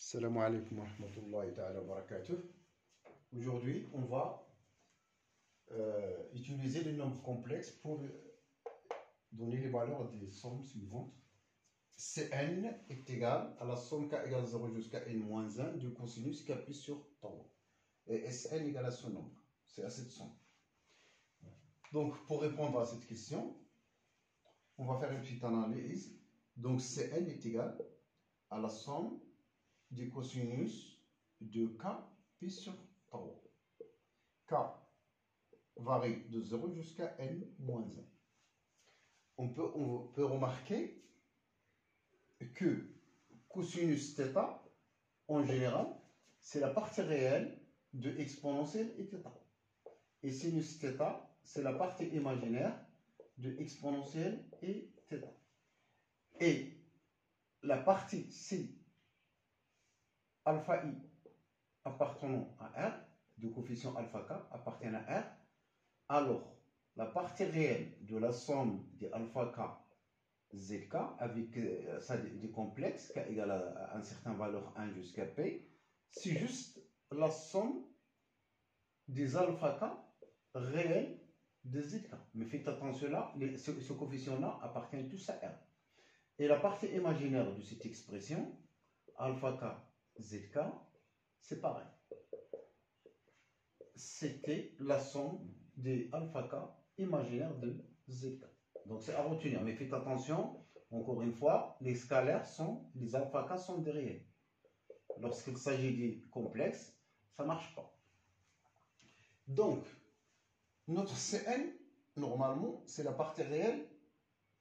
Salam alaikum wa rahmatullahi ta'ala wa barakatuh. Aujourd'hui, on va utiliser les nombres complexes pour donner les valeurs des sommes suivantes. Cn est égal à la somme k égale 0 jusqu'à n-1 du cosinus k pi sur 3. Et Sn égale à ce nombre. C'est à cette somme. Donc, pour répondre à cette question, on va faire une petite analyse. Donc, Cn est égal à la somme du cosinus de k pi sur 3. K varie de 0 jusqu'à n-1. On peut remarquer que cosinus θ, en général, c'est la partie réelle de exponentielle et θ. Et sinus θ, c'est la partie imaginaire de exponentielle et θ. Et la partie C, alpha i appartenant à R, du coefficient alpha k appartient à R, alors la partie réelle de la somme de alpha k zk avec ça des complexes k égale à une certaine valeur 1 jusqu'à p, c'est juste la somme des alpha k réels de zk. Mais faites attention là, ce coefficient-là appartient tous à R. Et la partie imaginaire de cette expression, alpha k zk, c'est pareil. C'était la somme des alpha k imaginaires de zk. Donc c'est à retenir. Mais faites attention, encore une fois, les scalaires sont, les alpha k sont des réels. Lorsqu'il s'agit des complexes, ça ne marche pas. Donc, notre Cn, normalement, c'est la partie réelle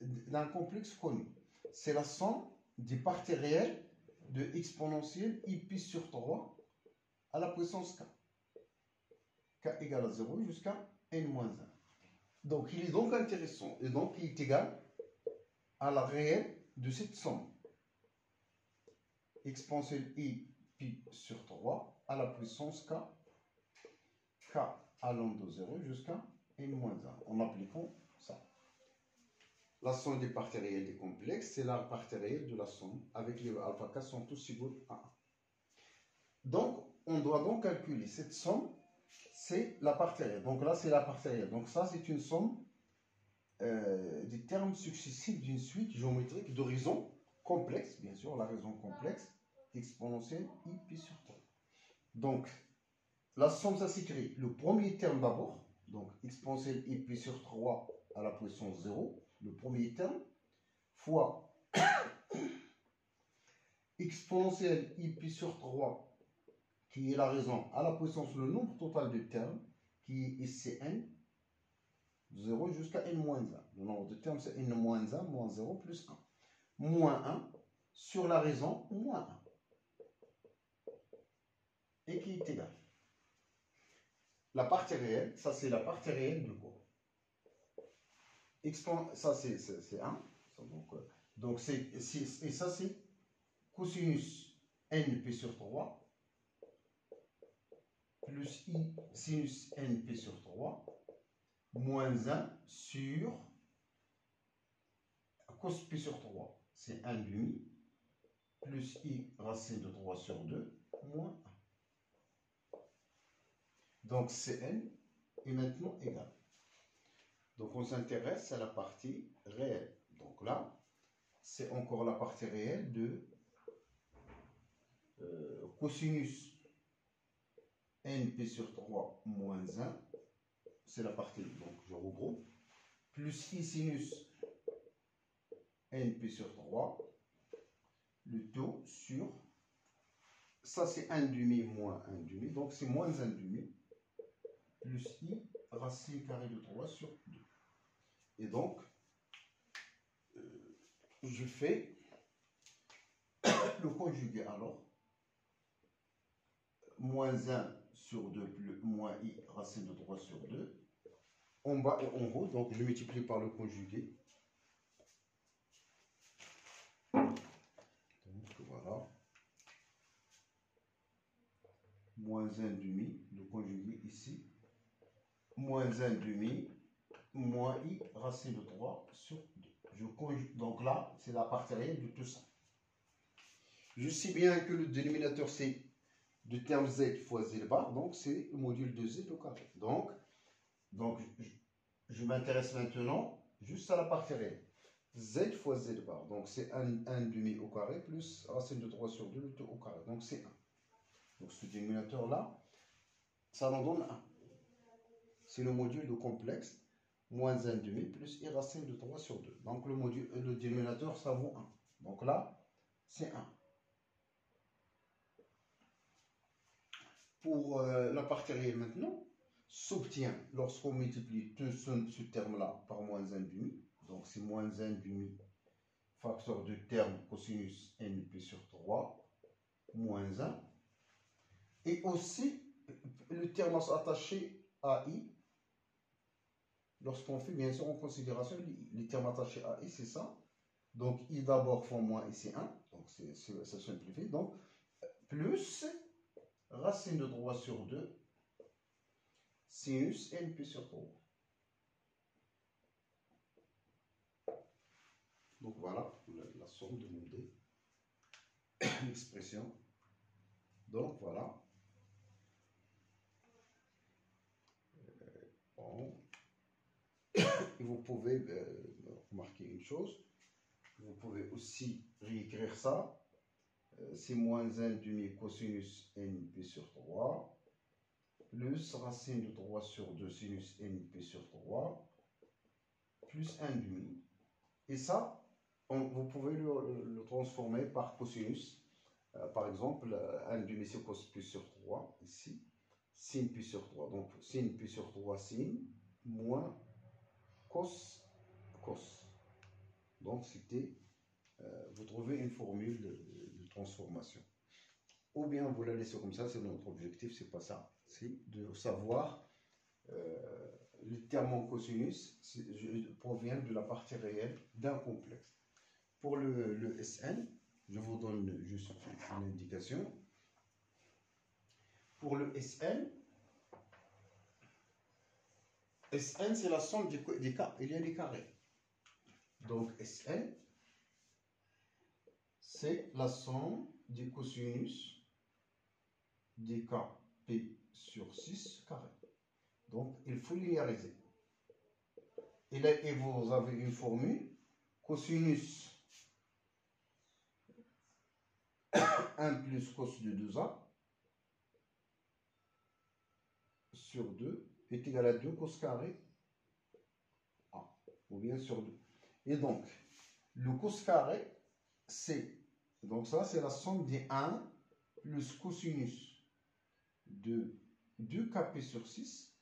d'un complexe connu. C'est la somme des parties réelles de exponentielle i pi sur 3 à la puissance k. K égale à 0 jusqu'à n-1. Donc, il est donc intéressant, et donc il est égal à la réelle de cette somme. Exponentielle i pi sur 3 à la puissance k, k allant de 0 jusqu'à n-1, en appliquant ça. La somme des parties réelles des complexes, c'est la partie réelle de la somme, avec les alpha k sont tous égaux à 1. Donc, on doit donc calculer cette somme, c'est la partie réelle. Donc là, c'est la partie réelle. Donc ça, c'est une somme des termes successifs d'une suite géométrique d'horizons complexes, bien sûr, la raison complexe, exponentielle i pi sur 3. Donc, la somme, ça s'écrit le premier terme d'abord, donc exponentielle i pi sur 3 à la puissance 0, le premier terme, fois exponentielle i pi sur 3, qui est la raison à la puissance, le nombre total de termes, qui est Cn, 0 jusqu'à n-1. Le nombre de termes, c'est n-1, moins 0 plus 1. Moins 1 sur la raison, moins 1. Et qui est égal. La partie réelle, ça c'est la partie réelle de quoi? Ça c'est 1. Donc et ça c'est cosinus n pi sur 3 plus i sinus n pi sur 3 moins 1 sur cos pi sur 3, c'est 1 demi, plus i racine de 3 sur 2, moins 1. Donc Cn est maintenant égal. Donc on s'intéresse à la partie réelle. Donc là, c'est encore la partie réelle de cosinus np sur 3 moins 1. C'est la partie, donc je regroupe, plus i sinus np sur 3, le tout sur, ça c'est 1 demi moins 1 demi, donc c'est moins 1 demi, plus i racine carrée de 3 sur 2. Et donc, je fais le conjugué alors, moins 1 sur 2 plus moins i racine de 3 sur 2, en bas et en haut, donc je multiplie par le conjugué. Donc voilà, moins 1 demi, le conjugué ici, moins 1 demi, moins i racine de 3 sur 2. Je conjugue, donc là, c'est la partie réelle de tout ça. Je sais bien que le dénominateur c'est du terme z fois z bar, donc c'est le module de z au carré. Donc je m'intéresse maintenant juste à la partie réelle. Z fois z bar, donc c'est 1 demi au carré plus racine de 3 sur 2, le tout au carré, donc c'est 1. Donc ce dénominateur là, ça en donne 1. C'est le module de complexe, moins 1 demi plus i racine de 3 sur 2. Donc le dénominateur, ça vaut 1. Donc là, c'est 1. Pour la partie réelle maintenant, s'obtient lorsqu'on multiplie ce terme-là par moins 1 demi. Donc c'est moins 1 demi facteur de terme cosinus np sur 3 moins 1. Et aussi le terme attaché à i. Lorsqu'on fait bien sûr en considération les termes attachés à i, c'est ça. Donc i d'abord fois moins i c'est 1. Donc ça simplifie. Donc plus racine de 3 sur 2 sinus np sur 3. Donc voilà la somme demandée, l'expression. Donc voilà. Bon. Et vous pouvez remarquer une chose. Vous pouvez aussi réécrire ça. C'est moins 1 demi cosinus np sur 3 plus racine de 3 sur 2 sinus np sur 3 plus 1 demi. Et ça, vous pouvez le transformer par cosinus. Par exemple, 1 demi c'est cos pi sur 3 ici, sin pi sur 3. Donc sin pi sur 3 sin moins cos cos. Donc c'était, vous trouvez une formule de transformation. Ou bien vous la laissez comme ça, c'est notre objectif, c'est pas ça. C'est de savoir le terme en cosinus provient de la partie réelle d'un complexe. Pour le Sn, je vous donne juste une indication. Pour le Sn, Sn c'est la somme des cas, il y a des carrés. Donc Sn, c'est la somme des cosinus des cas p sur 6 carré. Donc il faut linéariser. Et là, vous avez une formule, cosinus 1 plus cos de 2a sur 2 est égal à 2 cos carré a, ou bien sur 2. Et donc, le cos carré, c'est, donc ça c'est la somme des 1 plus cosinus de 2kp sur 6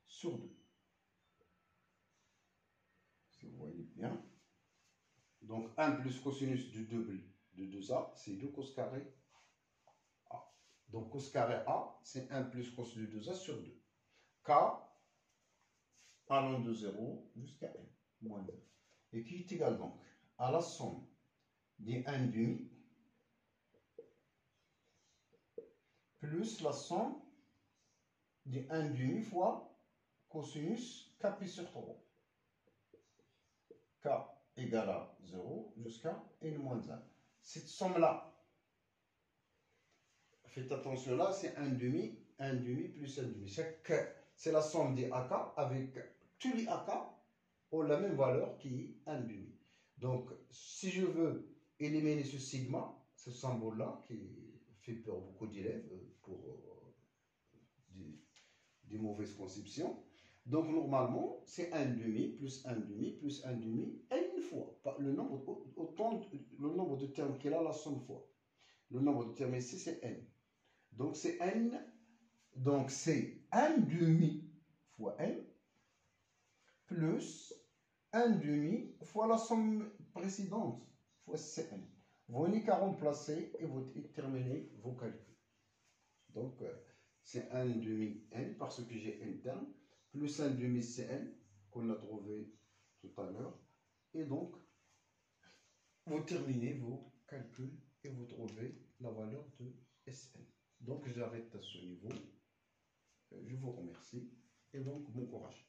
sur 2. Si vous voyez bien. Donc 1 plus cosinus du double de 2a, c'est 2 cos carré a. Donc cos carré a, c'est 1 plus cos de 2a sur 2. K allant de 0 jusqu'à n, moins 2. Et qui est égal donc à la somme des 1 demi plus la somme des 1 demi fois cosinus kp sur 3. K égale à 0 jusqu'à n moins 1. Cette somme-là, faites attention là, c'est 1 demi plus 1 demi. C'est la somme des AK avec tous les AK ont la même valeur qui est 1 demi. Donc, si je veux éliminer ce sigma, ce symbole-là qui fait peur à beaucoup d'élèves pour des mauvaises conceptions, donc normalement, c'est 1 demi plus 1 demi plus 1 demi n fois. Le nombre de termes qu'il a, la somme fois. Le nombre de termes ici, c'est n. Donc c'est n. Donc c'est 1 demi fois n plus 1 demi fois la somme précédente fois cn. Vous n'avez qu'à remplacer et vous terminez vos calculs. Donc c'est 1 demi n parce que j'ai n terme plus 1 demi cn qu'on a trouvé tout à l'heure. Et donc vous terminez vos calculs et vous trouvez la valeur de Sn. Donc j'arrête à ce niveau. Je vous remercie et donc bon courage.